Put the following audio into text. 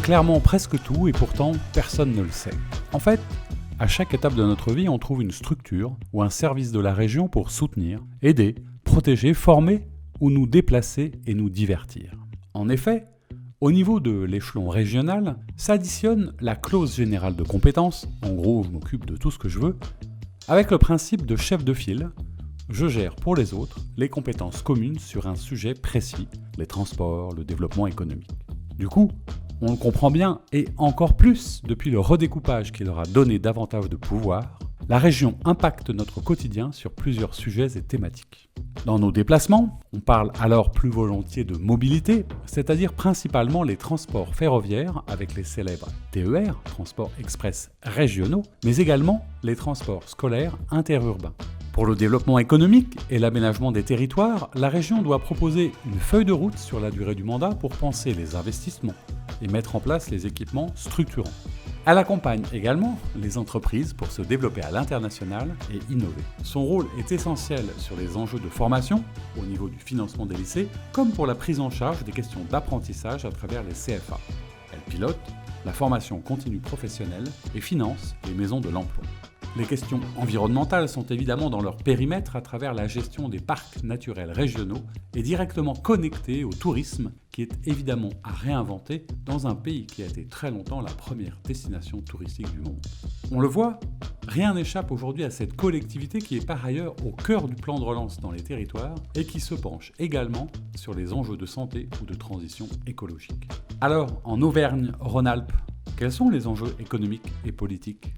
clairement presque tout et pourtant personne ne le sait. En fait, à chaque étape de notre vie, on trouve une structure ou un service de la région pour soutenir, aider, protéger, former ou nous déplacer et nous divertir. En effet, au niveau de l'échelon régional, s'additionne la clause générale de compétences, en gros je m'occupe de tout ce que je veux, avec le principe de chef de file, je gère pour les autres les compétences communes sur un sujet précis, les transports, le développement économique. Du coup, on le comprend bien, et encore plus depuis le redécoupage qui leur a donné davantage de pouvoir, la région impacte notre quotidien sur plusieurs sujets et thématiques. Dans nos déplacements, on parle alors plus volontiers de mobilité, c'est-à-dire principalement les transports ferroviaires avec les célèbres TER, transports express régionaux, mais également les transports scolaires interurbains. Pour le développement économique et l'aménagement des territoires, la région doit proposer une feuille de route sur la durée du mandat pour penser les investissements et mettre en place les équipements structurants. Elle accompagne également les entreprises pour se développer à l'international et innover. Son rôle est essentiel sur les enjeux de formation, au niveau du financement des lycées, comme pour la prise en charge des questions d'apprentissage à travers les CFA. Elle pilote la formation continue professionnelle et finance les maisons de l'emploi. Les questions environnementales sont évidemment dans leur périmètre à travers la gestion des parcs naturels régionaux et directement connectées au tourisme qui est évidemment à réinventer dans un pays qui a été très longtemps la première destination touristique du monde. On le voit, rien n'échappe aujourd'hui à cette collectivité qui est par ailleurs au cœur du plan de relance dans les territoires et qui se penche également sur les enjeux de santé ou de transition écologique. Alors, en Auvergne-Rhône-Alpes, quels sont les enjeux économiques et politiques ?